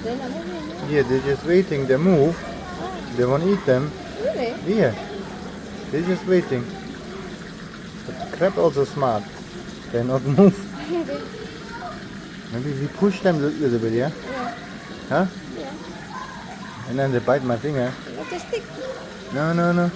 They're not moving, no? Yeah, they're just waiting. They move. Oh, They want to eat them. really? Yeah. They're just waiting. But the crab also smart. They not move. Maybe. Maybe we push them a little bit, yeah? Yeah. Huh? Yeah. And then they bite my finger. Not just stick. No, no, no.